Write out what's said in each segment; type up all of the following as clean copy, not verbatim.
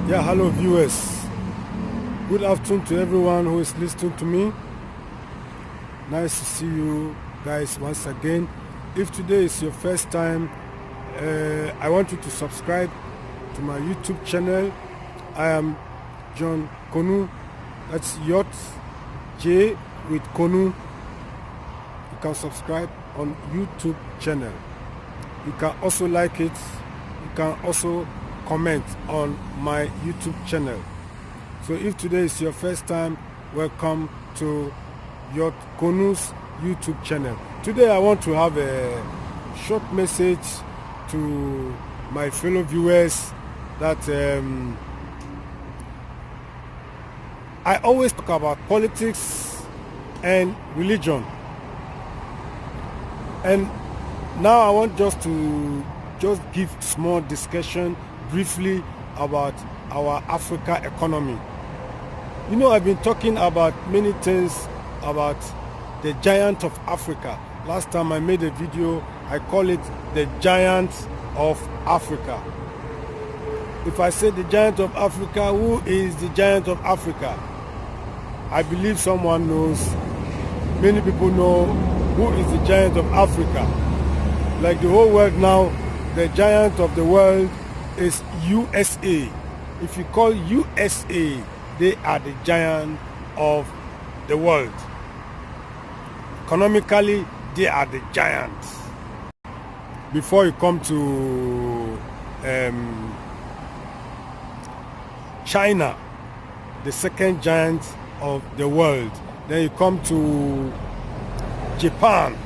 Yeah, hello viewers. Good afternoon to everyone who is listening to me. Nice to see you guys once again. If today is your first time, I want you to subscribe to my YouTube channel. I am John Konu. That's Yacht J with Konu. You can subscribe on YouTube channel. You can also like it. You can also comment on my YouTube channel. So if today is your first time, welcome to Yacht Konu's YouTube channel. Today I want to have a short message to my fellow viewers that I always talk about politics and religion, and now I want just give small discussion briefly about our Africa economy. You know, I've been talking about many things about the giant of Africa. Last time I made a video, I call it the giant of Africa. If I say the giant of Africa, who is the giant of Africa? I believe someone knows. Many people know who is the giant of Africa. Like the whole world now, the giant of the world is USA. If you call USA, they are the giant of the world. Economically, they are the giants. Before you come to China, the second giant of the world. Then you come to Japan.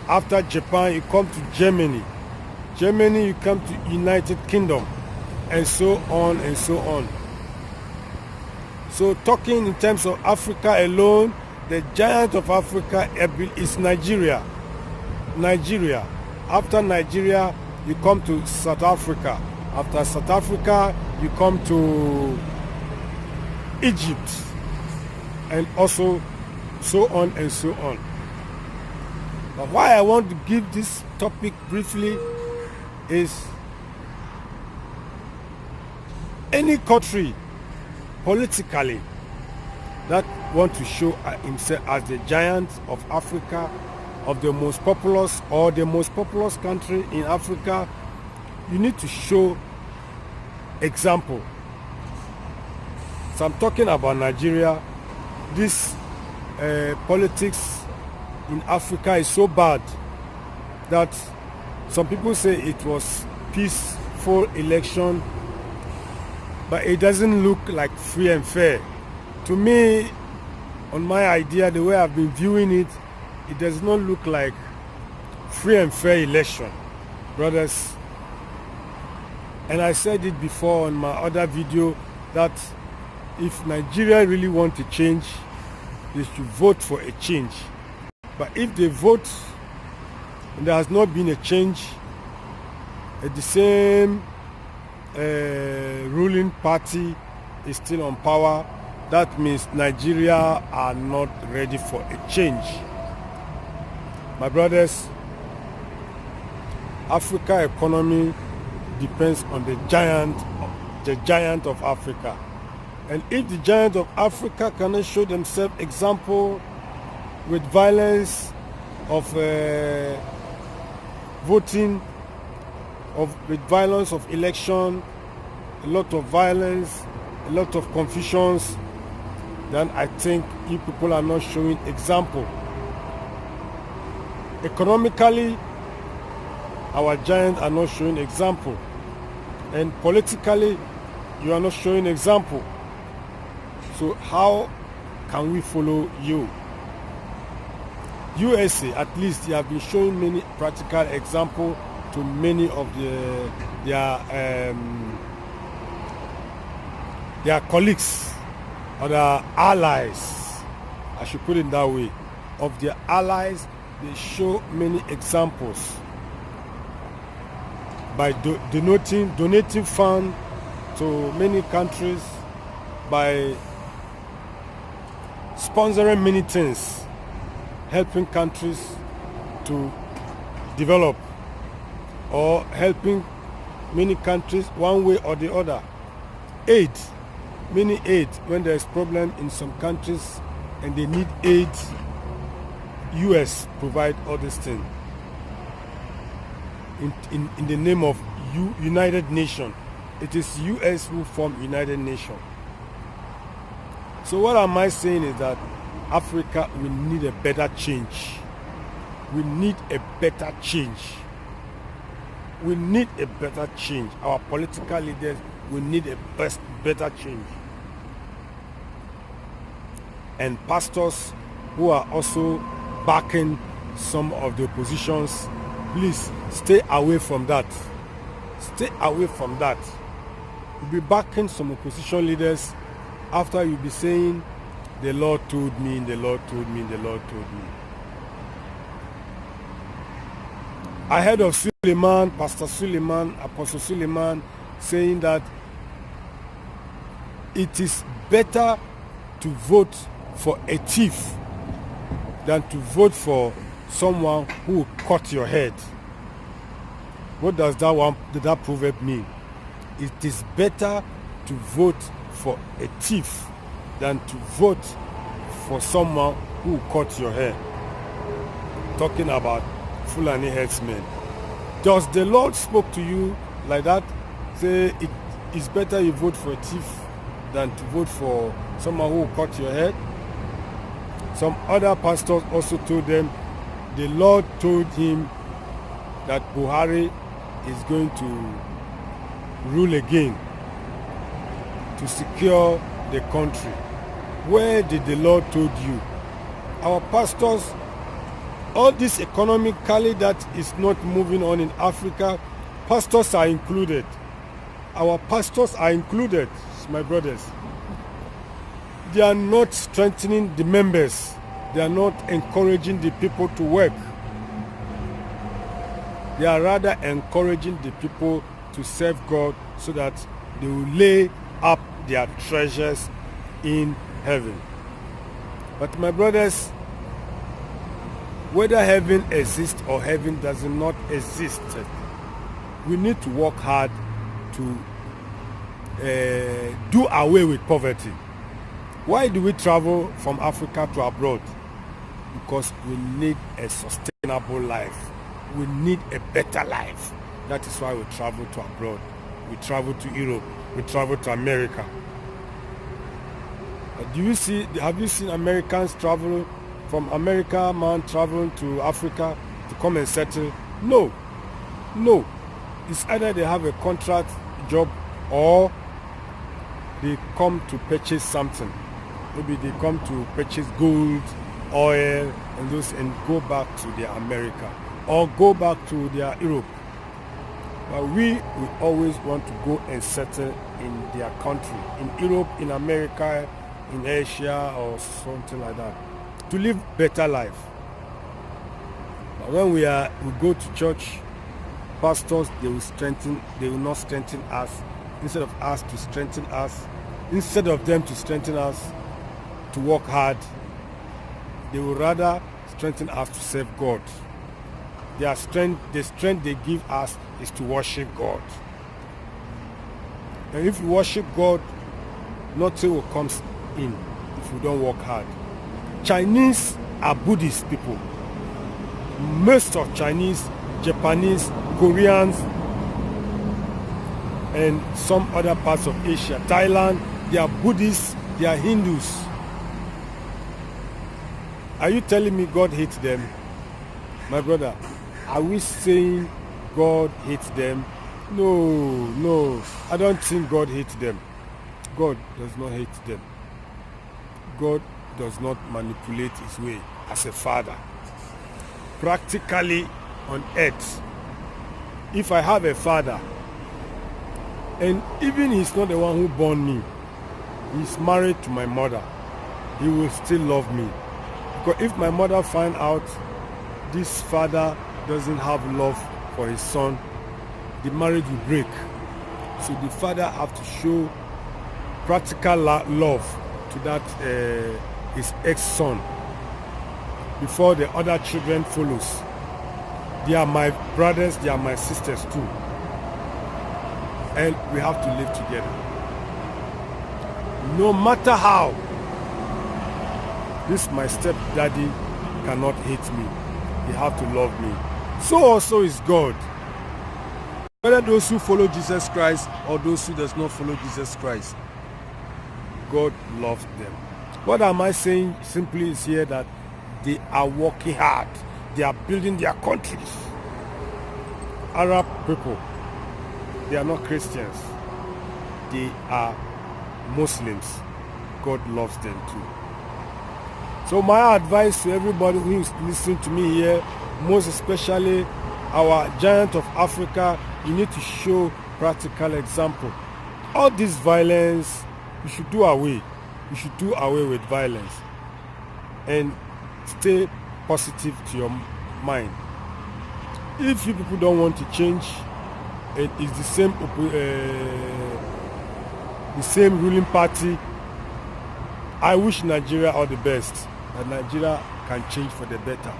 After Japan, you come to Germany. Germany, you come to United Kingdom, and so on and so on. So talking in terms of Africa alone, the giant of Africa is Nigeria. Nigeria. After Nigeria, you come to South Africa. After South Africa, you come to Egypt, and also so on and so on. But why I want to give this topic briefly is any country politically that want to show himself as the giant of Africa, of the most populous or the most populous country in Africa, you need to show example. So I'm talking about Nigeria. This politics in Africa is so bad that some people say it was peaceful election, but it doesn't look like free and fair. To me, on my idea, the way I've been viewing it, it does not look like free and fair election, brothers. And I said it before on my other video that if Nigeria really want to change, they should vote for a change. But if they vote and there has not been a change, the same ruling party is still on power, that means Nigeria are not ready for a change. My brothers, Africa economy depends on the giant of Africa. And if the giant of Africa cannot show themselves example with violence of voting, with violence of election, a lot of violence, a lot of confusions, then I think you people are not showing example. Economically, our giants are not showing example. And politically, you are not showing example. So how can we follow you? USA, at least, they have been showing many practical examples to many of their colleagues or their allies. I should put it that way. Of their allies, they show many examples by donating funds to many countries, by sponsoring many things, helping countries to develop, or helping many countries one way or the other. Aid, many aid. When there's problem in some countries and they need aid, US provide all these things in the name of United Nations. It is US who form United Nations. So what am I saying is that Africa will need a better change. We need a better change. We need a better change. Our political leaders will need a better change. And pastors who are also backing some of the oppositions, please stay away from that. Stay away from that. You'll be backing some opposition leaders after you'll be saying, the Lord told me, the Lord told me, the Lord told me. I heard of Suleiman, Pastor Suleiman, Apostle Suleiman, saying that it is better to vote for a thief than to vote for someone who will cut your head. What does that proverb mean? It is better to vote for a thief than to vote for someone who will cut your hair. Talking about Fulani headsmen. Does the Lord spoke to you like that? Say it is better you vote for a thief than to vote for someone who will cut your head? Some other pastors also told them the Lord told him that Buhari is going to rule again to secure the country. Where did the Lord told you? Our pastors, all this economically that is not moving on in Africa, pastors are included. Our pastors are included, my brothers. They are not strengthening the members. They are not encouraging the people to work. They are rather encouraging the people to serve God so that they will lay up their treasures in heaven. But my brothers, whether heaven exists or heaven does not exist, we need to work hard to do away with poverty. Why do we travel from Africa to abroad? Because we need a sustainable life. We need a better life. That is why we travel to abroad. We travel to Europe. We travel to America. Have you seen Americans travel from America, man traveling to Africa to come and settle? No. It's either they have a contract job or they come to purchase something. Maybe they come to purchase gold, oil, and those, and go back to their America or go back to their Europe. But we always want to go and settle in their country, in Europe, in America, in Asia, or something like that, to live better life. But when we go to church, pastors, they will not strengthen us. Instead of them to strengthen us to work hard, they will rather strengthen us to serve God. The strength they give us is to worship God. And if you worship God, nothing will come in if you don't work hard. Chinese are Buddhist people. Most of Chinese, Japanese, Koreans, and some other parts of Asia, Thailand, they are Buddhists, they are Hindus. Are you telling me God hates them? My brother, are we saying God hates them? No. I don't think God hates them. God does not hate them. God does not manipulate his way as a father. Practically on earth, if I have a father, and even he's not the one who born me, he's married to my mother, he will still love me. Because if my mother find out this father doesn't have love for his son, the marriage will break. So the father have to show practical love to that his ex-son before the other children follows. They are my brothers, they are my sisters too. And we have to live together. No matter how, this my stepdaddy cannot hate me. He have to love me. So also is God. Whether those who follow Jesus Christ or those who does not follow Jesus Christ, God loves them. What am I saying simply is here that they are working hard. They are building their countries. Arab people, they are not Christians. They are Muslims. God loves them too. So my advice to everybody who is listening to me here, most especially our giant of Africa, you need to show practical example. All this violence, you should do away. You should do away with violence and stay positive to your mind. If you people don't want to change, it is the same ruling party. I wish Nigeria all the best, that Nigeria can change for the better.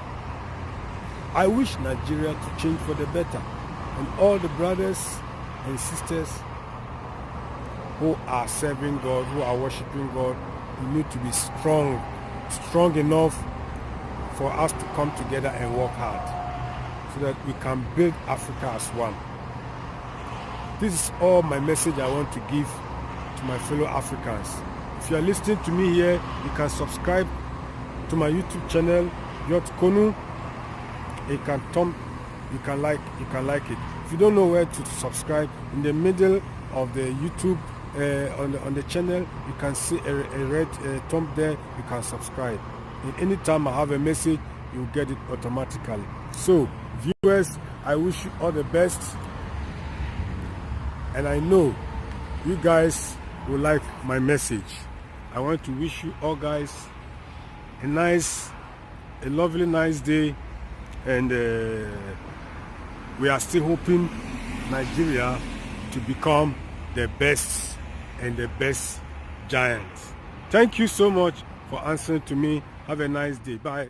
I wish Nigeria to change for the better. And all the brothers and sisters who are serving God, who are worshiping God, we need to be strong enough for us to come together and work hard so that we can build Africa as one. This is all my message I want to give to my fellow Africans. If you are listening to me here, you can subscribe to my YouTube channel, Yot Konu. You can like it. If you don't know where to subscribe, in the middle of the YouTube on the channel, you can see a red thumb there. You can subscribe. And anytime I have a message, you'll get it automatically. So viewers, I wish you all the best, and I know you guys will like my message. I want to wish you all guys a lovely nice day, and we are still hoping Nigeria to become the best and the best giants. Thank you so much for answering to me. Have a nice day. Bye.